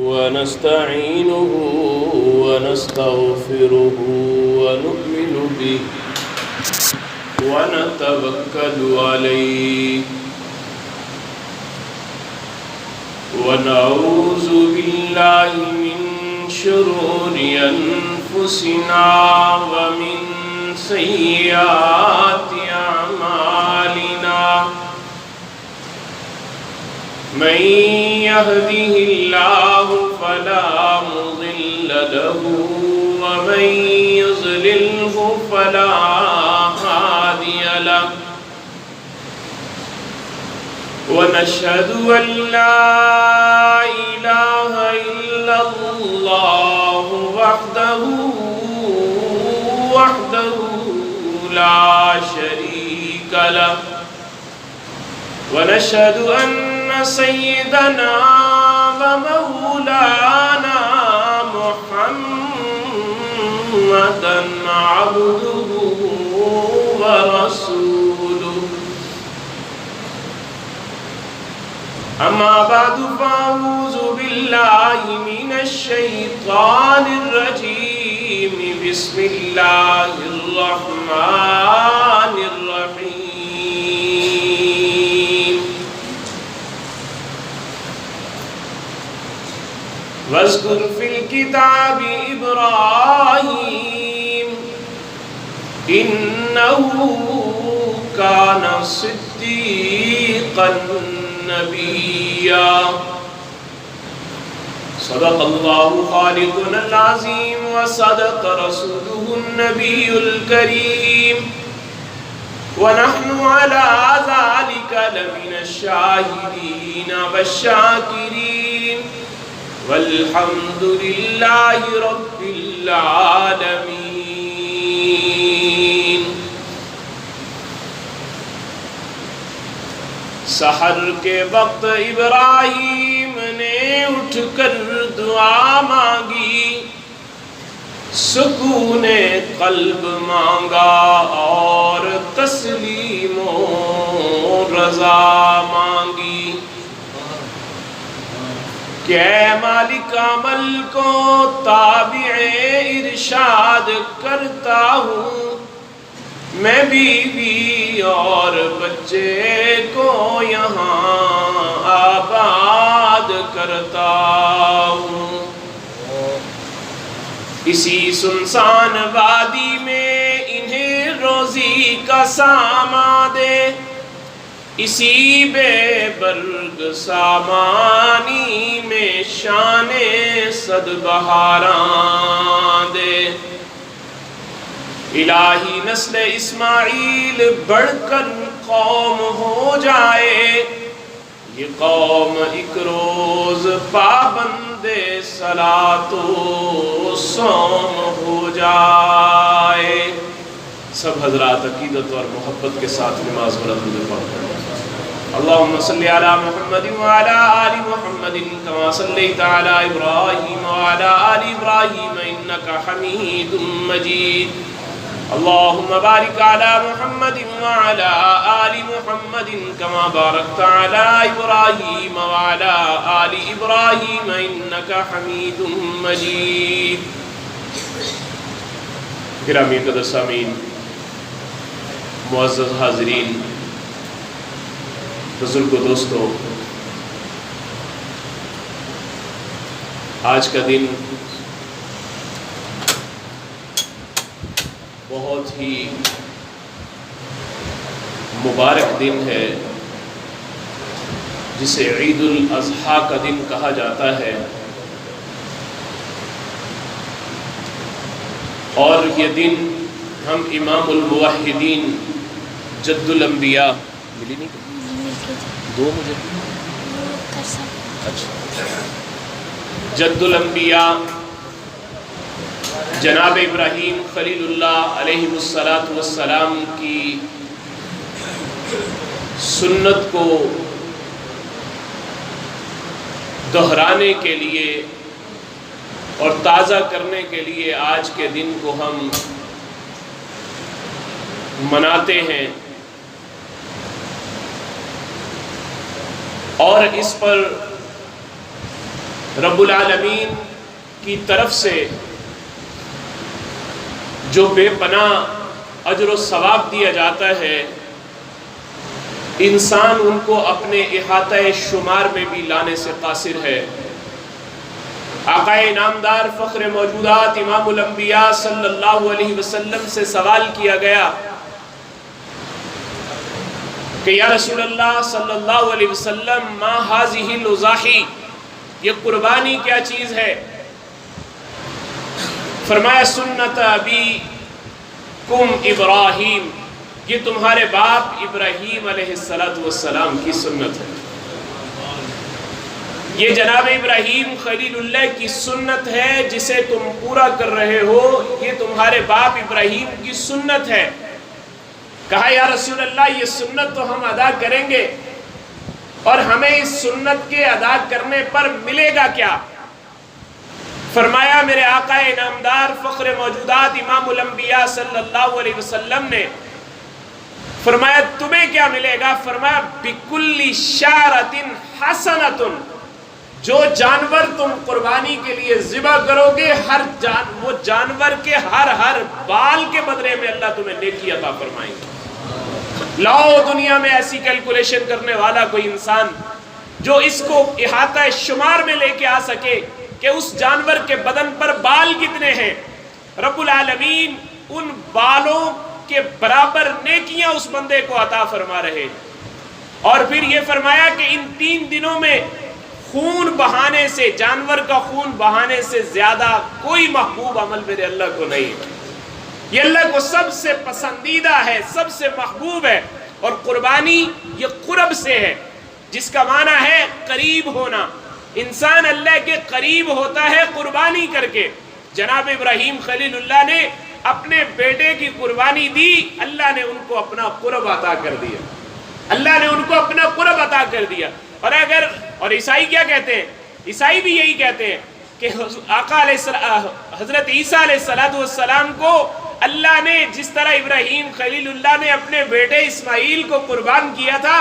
ونستعينه ونستغفره ونؤمن به ونتوكل عليه ونعوذ بالله من شرور أنفسنا ومن سيئات أعمالنا من يهده الله فلا مضل له ومن يضلله فلا هادي له ونشهد أن لا إله إلا الله وحده لا شريك له ونشهد أن سيدنا ومولانا محمدا عبده ورسوله أما بعد فأعوذ بالله من الشيطان الرجيم بسم الله الرحمن الرحيم واذكر في الكتاب إبراهيم إنه كان صديقا نبيا صدق الله خالقنا العظيم وصدق رسوله النبي الكريم ونحن على ذلك لمن الشاهدين والشاكرين والحمد لله رب العالمين. سحر کے وقت ابراہیم نے اٹھ کر دعا مانگی، سکون قلب مانگا اور تسلیم و رضا مانگی کہ اے مالک عمل کو تابع ارشاد کرتا ہوں، میں بیوی اور بچے کو یہاں آباد کرتا ہوں، اسی سنسان وادی میں انہیں روزی کا سامان دے، اسی بے برگ سامانی میں شان صد بہاراں دے، الہی نسل اسماعیل بڑھ کر قوم ہو جائے، یہ قوم ایک روز پابند صلاۃ و صوم ہو جائے. سب حضرات عقیدت اور محبت کے ساتھ نماز بلند پڑھ کر اللہم صلی علی محمد وعلی آل محمد کما صلیت علی ابراہیم وعلی آل ابراہیم انکا حمید مجید. اللہم بارک علی محمد وعلی آل محمد کما بارکت علی ابراہیم وعلی آل ابراہیم انکا حمید مجید. گرامی قدر سامعین، معزز حاضرین، بزرگ و دوستو، آج کا دن بہت ہی مبارک دن ہے، جسے عید الاضحیٰ کا دن کہا جاتا ہے، اور یہ دن ہم امام الموحدین جد الانبیاء ملی نہیں دو مجھے اچھا جد الانبیاء جناب ابراہیم خلیل اللہ علیہ السلام کی سنت کو دہرانے کے لیے اور تازہ کرنے کے لیے آج کے دن کو ہم مناتے ہیں، اور اس پر رب العالمین کی طرف سے جو بے پناہ اجر و ثواب دیا جاتا ہے، انسان ان کو اپنے احاطہ شمار میں بھی لانے سے قاصر ہے۔ آقا انعامدار فخر موجودات امام الانبیاء صلی اللہ علیہ وسلم سے سوال کیا گیا کہ یا رسول اللہ صلی اللہ علیہ وسلم ما ہذہ الاضاحی، یہ قربانی کیا چیز ہے؟ فرمایا سنت ابی کم ابراہیم، یہ تمہارے باپ ابراہیم علیہ السلام کی سنت ہے، یہ جناب ابراہیم خلیل اللہ کی سنت ہے جسے تم پورا کر رہے ہو، یہ تمہارے باپ ابراہیم کی سنت ہے۔ کہا یا رسول اللہ یہ سنت تو ہم ادا کریں گے، اور ہمیں اس سنت کے ادا کرنے پر ملے گا کیا؟ فرمایا میرے آقا انعامدار فخر موجودات امام الانبیاء صلی اللہ علیہ وسلم نے فرمایا تمہیں کیا ملے گا؟ فرمایا بِكُلِّ شَعْرَةٍ حَسَنَةٌ، جو جانور تم قربانی کے لیے ذبح کرو گے، وہ جانور کے ہر بال کے بدلے میں اللہ تمہیں نیکی عطا فرمائیں گے۔ لاؤ دنیا میں ایسی کیلکولیشن کرنے والا کوئی انسان جو اس کو احاطہ شمار میں لے کے آ سکے کہ اس جانور کے بدن پر بال کتنے ہیں۔ رب العالمین ان بالوں کے برابر نیکیاں اس بندے کو عطا فرما رہے، اور پھر یہ فرمایا کہ ان 3 دنوں میں خون بہانے سے، جانور کا خون بہانے سے زیادہ کوئی محبوب عمل میرے اللہ کو نہیں ہے۔ یہ اللہ کو سب سے پسندیدہ ہے، سب سے محبوب ہے، اور قربانی یہ قرب سے ہے، جس کا معنی ہے قریب ہونا۔ انسان اللہ کے قریب ہوتا ہے قربانی کر کے۔ جناب ابراہیم خلیل اللہ نے اپنے بیٹے کی قربانی دی، اللہ نے ان کو اپنا قرب عطا کر دیا، اللہ نے ان کو اپنا قرب عطا کر دیا۔ اور عیسائی کیا کہتے ہیں؟ عیسائی بھی یہی کہتے ہیں کہ آقا حضرت عیسیٰ علیہ السلام کو اللہ نے جس طرح ابراہیم خلیل اللہ نے اپنے بیٹے اسماعیل کو قربان کیا تھا،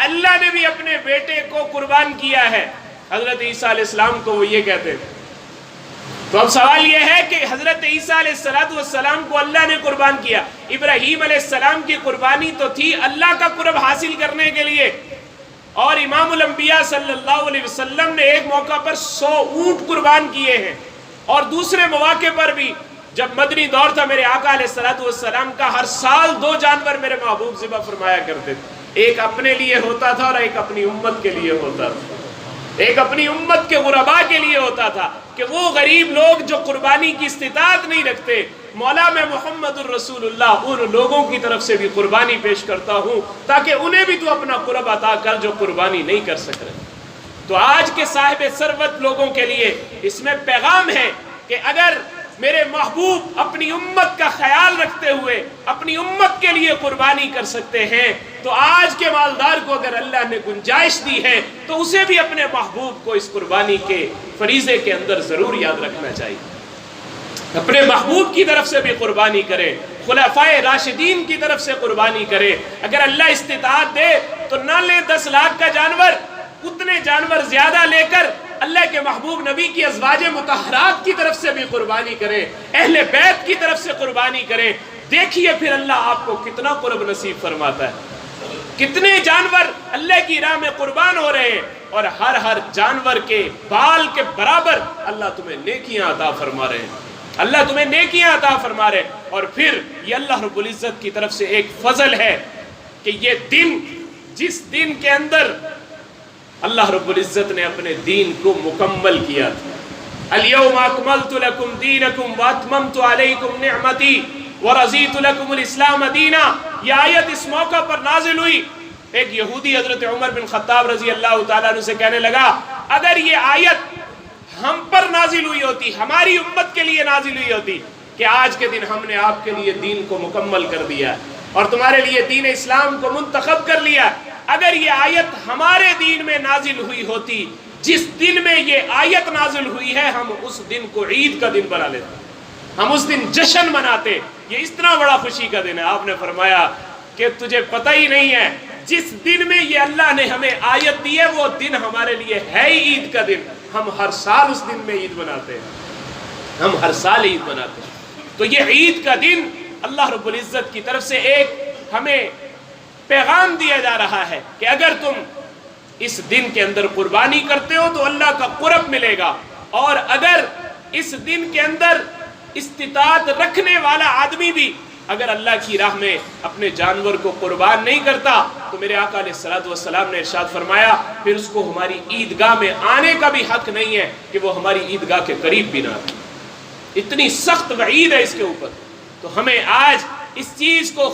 اللہ نے بھی اپنے بیٹے کو قربان کیا ہے۔ حضرت عیسیٰ علیہ السلام کو وہ یہ کہتے ہیں۔ تو اب سوال یہ ہے کہ حضرت عیسیٰ علیہ السلام کو اللہ نے قربان کیا، ابراہیم علیہ السلام کی قربانی تو تھی اللہ کا قرب حاصل کرنے کے لیے، اور امام الانبیاء صلی اللہ علیہ وسلم نے ایک موقع پر 100 اونٹ قربان کیے ہیں، اور دوسرے مواقع پر بھی جب مدنی دور تھا میرے آقا علیہ السلام کا ہر سال 2 جانور میرے محبوب ذبح فرمایا کرتے تھے، ایک اپنے لیے ہوتا تھا اور ایک اپنی امت کے لیے ہوتا تھا، ایک اپنی امت کے غرباء کے لیے ہوتا تھا کہ وہ غریب لوگ جو قربانی کی استطاعت نہیں رکھتے، مولا میں محمد الرسول اللہ ان لوگوں کی طرف سے بھی قربانی پیش کرتا ہوں تاکہ انہیں بھی تو اپنا قرب عطا کر جو قربانی نہیں کر سک رہے۔ تو آج کے صاحب ثروت لوگوں کے لیے اس میں پیغام ہے کہ اگر میرے محبوب اپنی امت کا خیال رکھتے ہوئے اپنی امت کے لیے قربانی کر سکتے ہیں، تو آج کے مالدار کو اگر اللہ نے گنجائش دی ہے تو اسے بھی اپنے محبوب کو اس قربانی کے فریضے کے اندر ضرور یاد رکھنا چاہیے، اپنے محبوب کی طرف سے بھی قربانی کرے، خلفائے راشدین کی طرف سے قربانی کرے۔ اگر اللہ استطاعت دے تو نہ لے 10 لاکھ کا جانور، اتنے جانور زیادہ لے کر اللہ کے محبوب نبی کی ازواج مطہرات کی طرف سے بھی قربانی کریں، اہل بیت کی طرف سے قربانی کریں۔ دیکھیے پھر اللہ آپ کو کتنا قرب نصیب فرماتا ہے، کتنے جانور اللہ کی راہ میں قربان ہو رہے ہیں، اور ہر جانور کے بال کے برابر اللہ تمہیں نیکیاں عطا فرما رہے ہیں، اللہ تمہیں نیکیاں عطا فرما رہے ہیں۔ اور پھر یہ اللہ رب العزت کی طرف سے ایک فضل ہے کہ یہ دن، جس دن کے اندر اللہ رب العزت نے اپنے دین کو مکمل کیا تھا، اليوم اکملت لکم دینکم واتممت علیکم نعمتی ورضیت لکم الاسلام دینا، یہ آیت اس موقع پر نازل ہوئی۔ ایک یہودی حضرت عمر بن خطاب رضی اللہ تعالیٰ عنہ سے کہنے لگا اگر یہ آیت ہم پر نازل ہوئی ہوتی، ہماری امت کے لیے نازل ہوئی ہوتی کہ آج کے دن ہم نے آپ کے لیے دین کو مکمل کر دیا اور تمہارے لیے دین اسلام کو منتخب کر لیا، اگر یہ آیت ہمارے دین میں نازل ہوئی ہوتی، جس دن میں یہ آیت نازل ہوئی ہے، ہم اس دن کو عید کا دن بنا لیتے، ہم اس دن جشن مناتے، یہ اتنا بڑا خوشی کا دن ہے۔ آپ نے فرمایا کہ تجھے پتہ ہی نہیں ہے جس دن میں یہ اللہ نے ہمیں آیت دی ہے وہ دن ہمارے لیے ہے ہی عید کا دن، ہم ہر سال اس دن میں عید مناتے ہیں، ہم ہر سال عید مناتے ہیں۔ تو یہ عید کا دن اللہ رب العزت کی طرف سے ایک ہمیں پیغام دیا جا رہا ہے کہ اگر تم اس دن کے اندر قربانی کرتے ہو تو اللہ کا قرب ملے گا، اور اگر اس دن کے اندر استطاعت رکھنے والا آدمی بھی اگر اللہ کی راہ میں اپنے جانور کو قربان نہیں کرتا تو میرے آقا علیہ الصلوۃ والسلام نے ارشاد فرمایا پھر اس کو ہماری عیدگاہ میں آنے کا بھی حق نہیں ہے کہ وہ ہماری عیدگاہ کے قریب بھی نہ آئے۔ اتنی سخت وعید ہے اس کے اوپر۔ تو ہمیں آج اس چیز کو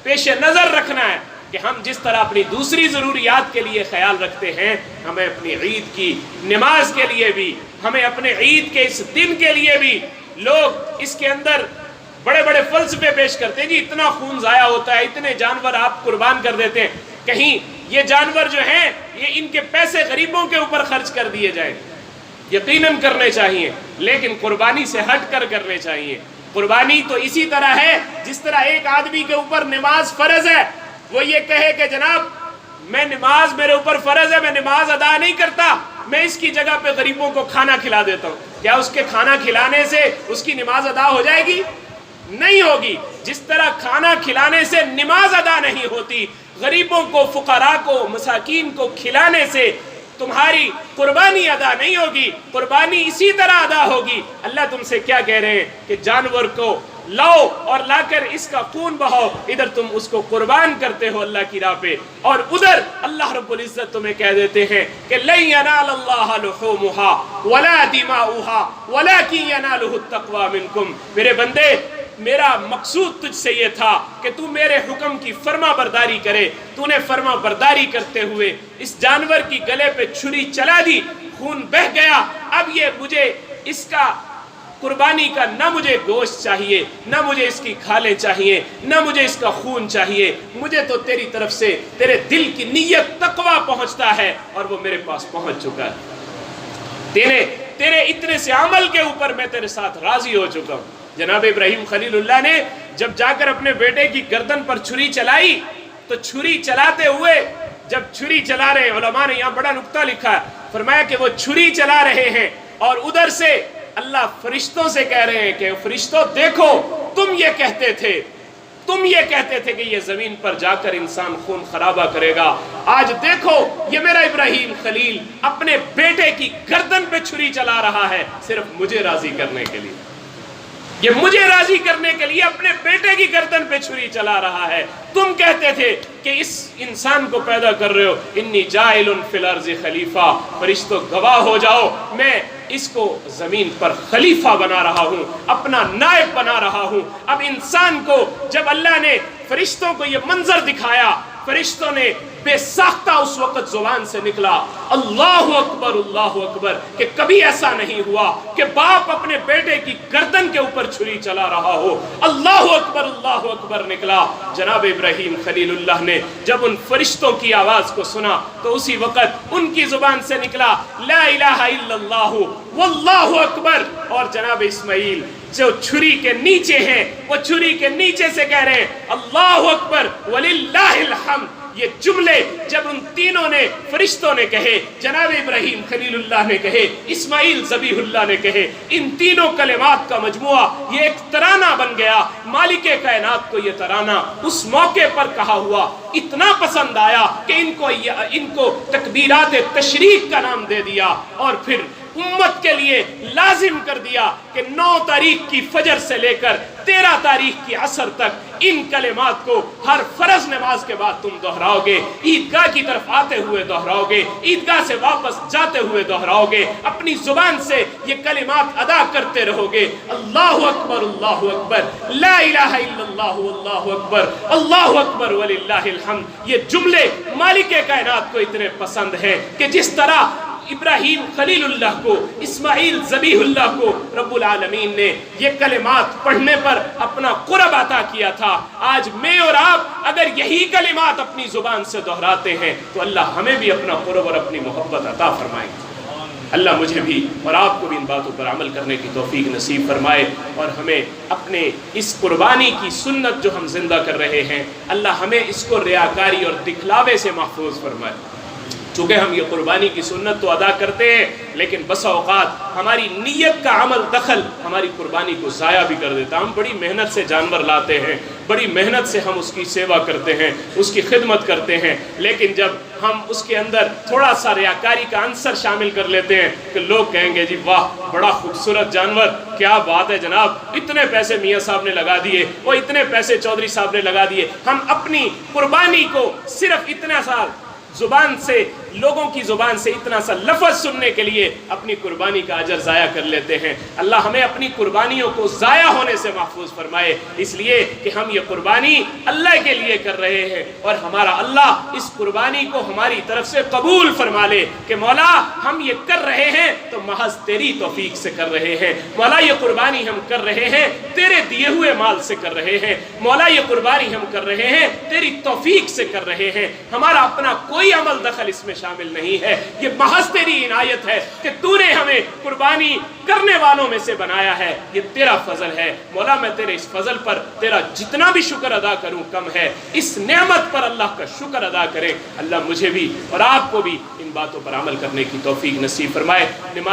پیش نظر رکھنا ہے کہ ہم جس طرح اپنی دوسری ضروریات کے لیے خیال رکھتے ہیں، ہمیں اپنی عید کی نماز کے لیے بھی، ہمیں اپنے عید کے اس دن کے لیے بھی، لوگ اس کے اندر بڑے بڑے فلسفے پیش کرتے ہیں، جی اتنا خون ضائع ہوتا ہے، اتنے جانور آپ قربان کر دیتے ہیں، کہیں یہ جانور جو ہیں یہ ان کے پیسے غریبوں کے اوپر خرچ کر دیے جائیں۔ یقیناً کرنے چاہیے، لیکن قربانی سے ہٹ کر کرنے چاہیے۔ قربانی تو اسی طرح ہے جس طرح ایک آدمی کے اوپر نماز فرض ہے، وہ یہ کہے کہ جناب میں نماز میرے اوپر فرض ہے، میں نماز ادا نہیں کرتا، میں اس کی جگہ پہ غریبوں کو کھانا کھلا دیتا ہوں، کیا اس کے کھانا کھلانے سے اس کی نماز ادا ہو جائے گی؟ نہیں ہوگی۔ جس طرح کھانا کھلانے سے نماز ادا نہیں ہوتی، غریبوں کو، فقراء کو، مساکین کو کھلانے سے تمہاری قربانی ادا نہیں ہوگی۔ قربانی اسی طرح ادا ہوگی۔ اللہ تم سے کیا کہہ رہے ہیں کہ جانور کو لاؤ اور لا کر اس کا خون بہاؤ، ادھر تم اس کو قربان کرتے ہو اللہ کی راہ پہ، اور ادھر اللہ رب العزت تمہیں کہہ دیتے ہیں کہ لن ینال اللہ لحومها ولا دماؤها ولکن ینالہ التقوی منکم۔ میرے بندے، میرا مقصود تجھ سے یہ تھا کہ تو میرے حکم کی فرما برداری کرے۔ تو نے فرما برداری کرتے ہوئے اس جانور کی گلے پہ چھری چلا دی، خون بہہ گیا، اب یہ مجھے اس کا قربانی کا نہ مجھے گوشت چاہیے، نہ مجھے اس کی کھالیں چاہیے، نہ مجھے اس کا خون چاہیے، مجھے تو تیری طرف سے تیرے دل کی نیت تقوی پہنچتا ہے، اور وہ میرے پاس پہنچ چکا ہے۔ تیرے اتنے سے عمل کے اوپر میں تیرے ساتھ راضی ہو چکا ہوں۔ جناب ابراہیم خلیل اللہ نے جب جا کر اپنے بیٹے کی گردن پر چھری چلائی تو چھری چلاتے ہوئے، جب چھری چلا رہے، علماء نے یہاں بڑا نکتہ لکھا ہے، فرمایا کہ وہ چھری چلا رہے ہیں اور ادھر سے اللہ فرشتوں سے کہہ رہے ہیں کہ فرشتوں دیکھو، تم یہ کہتے تھے کہ یہ زمین پر جا کر انسان خون خرابہ کرے گا، آج دیکھو یہ میرا ابراہیم خلیل اپنے بیٹے کی گردن پہ چھری چلا رہا ہے صرف مجھے راضی کرنے کے لیے۔ یہ مجھے راضی کرنے کے لیے اپنے بیٹے کی گردن پہ چھری چلا رہا ہے۔ تم کہتے تھے کہ اس انسان کو پیدا کر رہے ہو، انی جاعل فی الارض خلیفہ، فرشتوں گواہ ہو جاؤ، میں اس کو زمین پر خلیفہ بنا رہا ہوں، اپنا نائب بنا رہا ہوں۔ اب انسان کو جب اللہ نے فرشتوں کو یہ منظر دکھایا، فرشتوں نے بے ساختہ اس وقت زبان سے نکلا اللہ اکبر، کہ کبھی ایسا نہیں ہوا کہ باپ اپنے بیٹے کی گردن کے اوپر چھری چلا رہا ہو۔ اللہ اکبر نکلا۔ جناب ابراہیم خلیل اللہ نے جب ان فرشتوں کی آواز کو سنا تو اسی وقت ان کی زبان سے نکلا لا الہ الا اللہ واللہ اکبر، اور جناب اسماعیل جو چھری کے نیچے ہیں وہ چھری کے نیچے سے کہہ رہے ہیں اللہ اکبر وللہ الحمد۔ یہ جملے جب ان تینوں نے، فرشتوں نے کہے، جناب ابراہیم خلیل اللہ نے کہے، اسماعیل ذبیح اللہ نے کہے، ان تینوں کلمات کا مجموعہ یہ ایک ترانہ بن گیا۔ مالک کائنات کو یہ ترانہ اس موقع پر کہا ہوا اتنا پسند آیا کہ ان کو تکبیرات تشریق کا نام دے دیا، اور پھر امت کے لیے لازم کر دیا کہ 9 تاریخ کی فجر سے لے کر 13 تاریخ کی عصر تک ان کلمات کو ہر فرض نماز کے بعد تم دہراؤ گے، عیدگاہ کی طرف آتے ہوئے دہراؤ گے، عیدگاہ سے واپس جاتے ہوئے دہراؤ گے، اپنی زبان سے یہ کلمات ادا کرتے رہو گے۔ اللہ اکبر، لا الہ الا اللہ واللہ اکبر، اللہ اکبر وللہ الحمد۔ یہ جملے مالک کائنات کو اتنے پسند ہیں کہ جس طرح ابراہیم خلیل اللہ کو، اسماعیل ذبیح اللہ کو رب العالمین نے یہ کلمات پڑھنے پر اپنا قرب عطا کیا تھا، آج میں اور آپ اگر یہی کلمات اپنی زبان سے دہراتے ہیں تو اللہ ہمیں بھی اپنا قرب اور اپنی محبت عطا فرمائے۔ اللہ مجھے بھی اور آپ کو بھی ان باتوں پر عمل کرنے کی توفیق نصیب فرمائے، اور ہمیں اپنے اس قربانی کی سنت جو ہم زندہ کر رہے ہیں، اللہ ہمیں اس کو ریاکاری اور دکھلاوے سے محفوظ فرمائے۔ چونکہ ہم یہ قربانی کی سنت تو ادا کرتے ہیں، لیکن بسا اوقات ہماری نیت کا عمل دخل ہماری قربانی کو ضائع بھی کر دیتا۔ ہم بڑی محنت سے جانور لاتے ہیں، بڑی محنت سے ہم اس کی سیوا کرتے ہیں، اس کی خدمت کرتے ہیں، لیکن جب ہم اس کے اندر تھوڑا سا ریاکاری کا عنصر شامل کر لیتے ہیں کہ لوگ کہیں گے جی واہ بڑا خوبصورت جانور، کیا بات ہے جناب، اتنے پیسے میاں صاحب نے لگا دیے، وہ اتنے پیسے چودھری صاحب نے لگا دیے۔ ہم اپنی قربانی کو صرف اتنا سا زبان سے، لوگوں کی زبان سے اتنا سا لفظ سننے کے لیے اپنی قربانی کا اجر ضائع کر لیتے ہیں۔ اللہ ہمیں اپنی قربانیوں کو ضائع ہونے سے محفوظ فرمائے، اس لیے کہ ہم یہ قربانی اللہ کے لیے کر رہے ہیں، اور ہمارا اللہ اس قربانی کو ہماری طرف سے قبول فرما لے کہ مولا ہم یہ کر رہے ہیں تو محض تیری توفیق سے کر رہے ہیں، مولا یہ قربانی ہم کر رہے ہیں تیرے دیے ہوئے مال سے کر رہے ہیں، مولا یہ قربانی ہم کر رہے ہیں تیری توفیق سے کر رہے ہیں، ہمارا اپنا کوئی عمل دخل اس میں شامل نہیں ہے، یہ محض تیری عنایت ہے کہ تو نے ہمیں قربانی کرنے والوں میں سے بنایا ہے، یہ تیرا فضل ہے۔ مولا میں تیرے اس فضل پر تیرا جتنا بھی شکر ادا کروں کم ہے، اس نعمت پر اللہ کا شکر ادا کریں۔ اللہ مجھے بھی اور آپ کو بھی ان باتوں پر عمل کرنے کی توفیق نصیب فرمائے۔ نماز